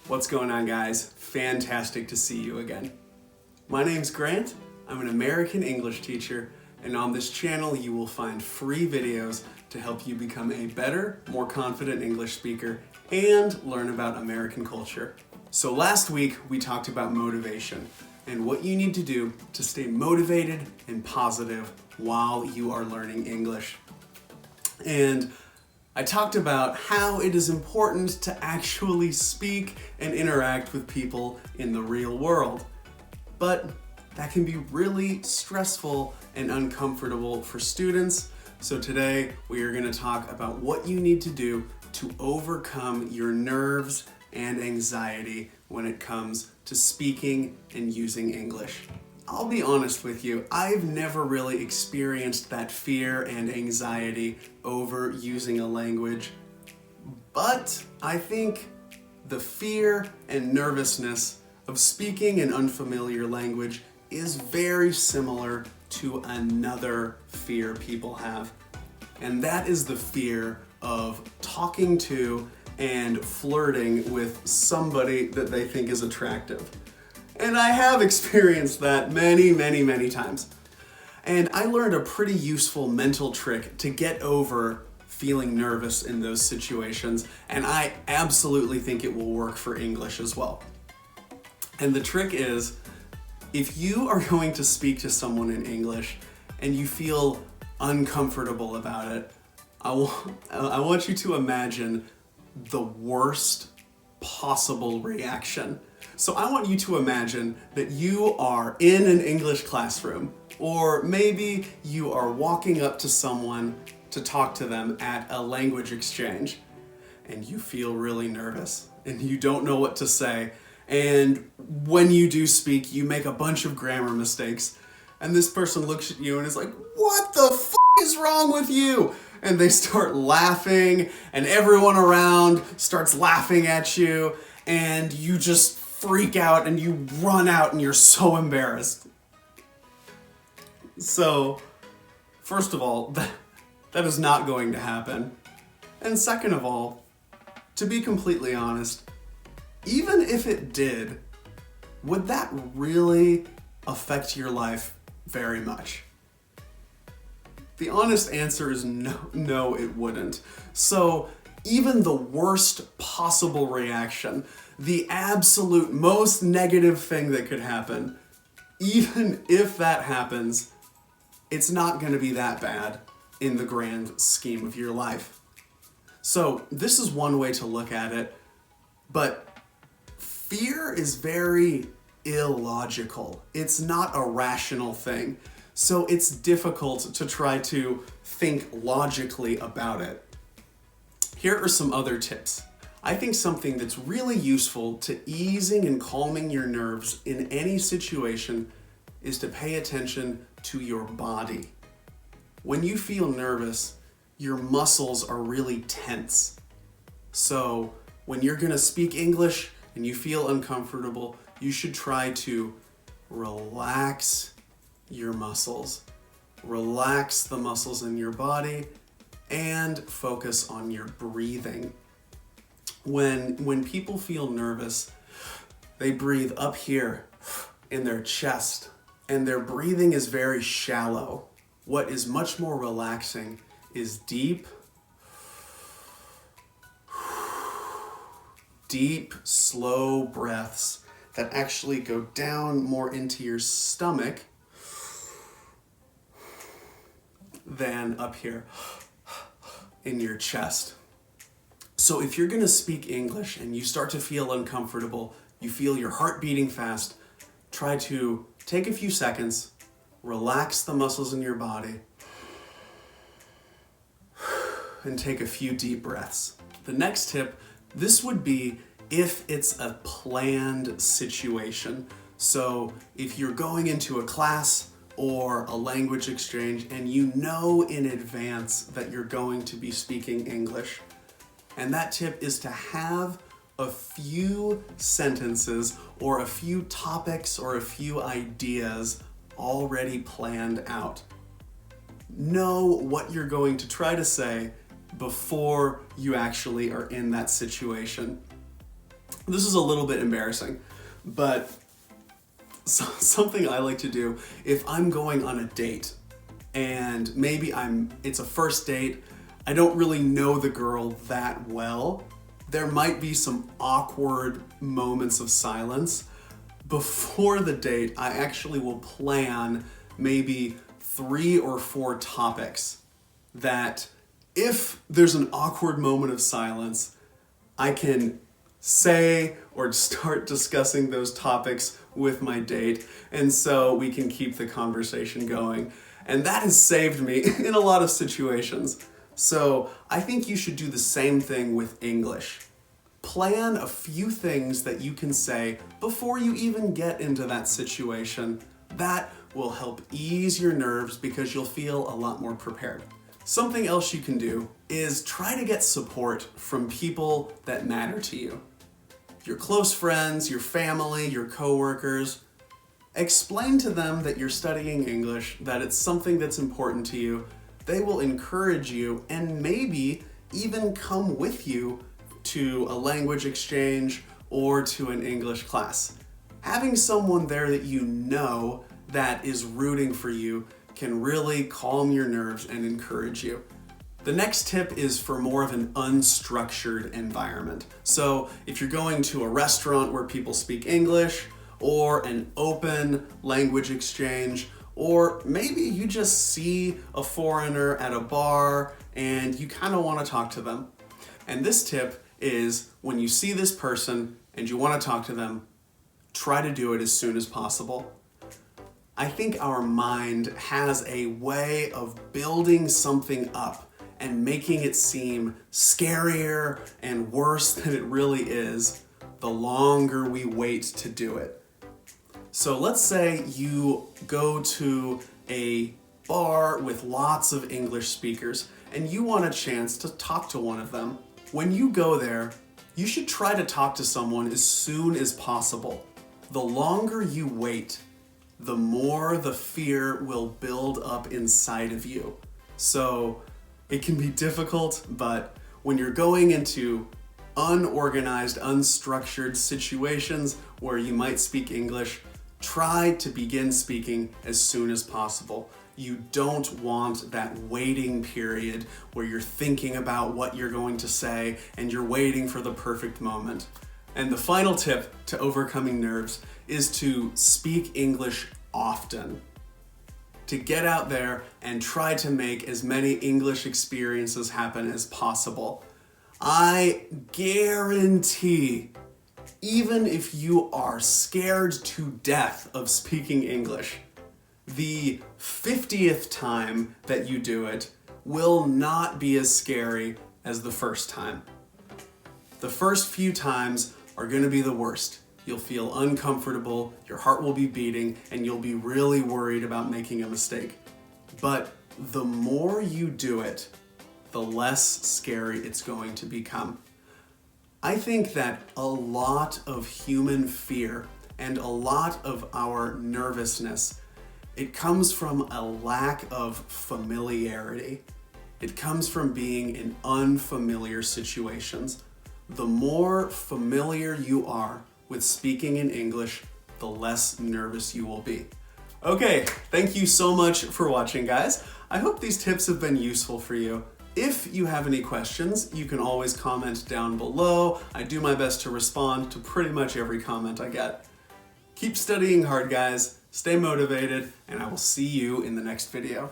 What's going on, guys? Fantastic to see you again. My name's Grant. I'm an American English teacher, and on this channel you will find free videos to help you become a better, more confident English speaker and learn about American culture. So last week we talked about motivation and what you need to do to stay motivated and positive while you are learning English. And I talked about how it is important to actually speak and interact with people in the real world. But that can be really stressful and uncomfortable for students. So today we are going to talk about what you need to do to overcome your nerves and anxiety when it comes to speaking and using English. I'll be honest with you, I've never really experienced that fear and anxiety over using a language, but I think the fear and nervousness of speaking an unfamiliar language is very similar to another fear people have, and that is the fear of talking to and flirting with somebody that they think is attractive. And I have experienced that many times. And I learned a pretty useful mental trick to get over feeling nervous in those situations, and I absolutely think it will work for English as well. And the trick is, if you are going to speak to someone in English and you feel uncomfortable about it, I want you to imagine the worst possible reaction. So I want you to imagine that you are in an English classroom, or maybe you are walking up to someone to talk to them at a language exchange, and you feel really nervous and you don't know what to say. And when you do speak, you make a bunch of grammar mistakes, and this person looks at you and is like, "What the f*** is wrong with you?" And they start laughing, and everyone around starts laughing at you, and you just freak out and you run out and you're so embarrassed. So, first of all, that is not going to happen. And second of all, to be completely honest, even if it did, would that really affect your life very much? The honest answer is no, it wouldn't. So even the worst possible reaction, the absolute most negative thing that could happen, even if that happens, it's not going to be that bad in the grand scheme of your life. So this is one way to look at it, but fear is very illogical. It's not a rational thing. So it's difficult to try to think logically about it. Here are some other tips. I think something that's really useful to easing and calming your nerves in any situation is to pay attention to your body. When you feel nervous, your muscles are really tense. So when you're going to speak English and you feel uncomfortable, you should try to relax your muscles. Relax the muscles in your body and focus on your breathing. When people feel nervous, they breathe up here in their chest, and their breathing is very shallow. What is much more relaxing is deep, slow breaths that actually go down more into your stomach than up here in your chest. So if you're going to speak English and you start to feel uncomfortable, you feel your heart beating fast, try to take a few seconds, relax the muscles in your body, and take a few deep breaths. The next tip, this would be if it's a planned situation. So if you're going into a class or a language exchange and you know in advance that you're going to be speaking English, and that tip is to have a few sentences or a few topics or a few ideas already planned out. Know what you're going to try to say before you actually are in that situation. This is a little bit embarrassing, but something I like to do if I'm going on a date and maybe it's a first date, I don't really know the girl that well, there might be some awkward moments of silence. Before the date, I actually will plan maybe 3 or 4 topics that if there's an awkward moment of silence, I can say or start discussing those topics with my date, and so we can keep the conversation going. And that has saved me in a lot of situations. So I think you should do the same thing with English. Plan a few things that you can say before you even get into that situation. That will help ease your nerves because you'll feel a lot more prepared. Something else you can do is try to get support from people that matter to you. Your close friends, your family, your coworkers. Explain to them that you're studying English, that it's something that's important to you. They will encourage you and maybe even come with you to a language exchange or to an English class. Having someone there that you know that is rooting for you can really calm your nerves and encourage you. The next tip is for more of an unstructured environment. So if you're going to a restaurant where people speak English, or an open language exchange, or maybe you just see a foreigner at a bar and you kind of want to talk to them. And this tip is when you see this person and you want to talk to them, try to do it as soon as possible. I think our mind has a way of building something up and making it seem scarier and worse than it really is the longer we wait to do it. So let's say you go to a bar with lots of English speakers and you want a chance to talk to one of them. When you go there, you should try to talk to someone as soon as possible. The longer you wait, the more the fear will build up inside of you. So it can be difficult, but when you're going into unorganized, unstructured situations where you might speak English, try to begin speaking as soon as possible. You don't want that waiting period where you're thinking about what you're going to say and you're waiting for the perfect moment. And the final tip to overcoming nerves is to speak English often. To get out there and try to make as many English experiences happen as possible. I guarantee, even if you are scared to death of speaking English, the 50th time that you do it will not be as scary as the first time. The first few times are going to be the worst. You'll feel uncomfortable, your heart will be beating, and you'll be really worried about making a mistake. But the more you do it, the less scary it's going to become. I think that a lot of human fear and a lot of our nervousness, it comes from a lack of familiarity. It comes from being in unfamiliar situations. The more familiar you are with speaking in English, the less nervous you will be. Okay, thank you so much for watching, guys. I hope these tips have been useful for you. If you have any questions, you can always comment down below. I do my best to respond to pretty much every comment I get. Keep studying hard, guys. Stay motivated, and I will see you in the next video.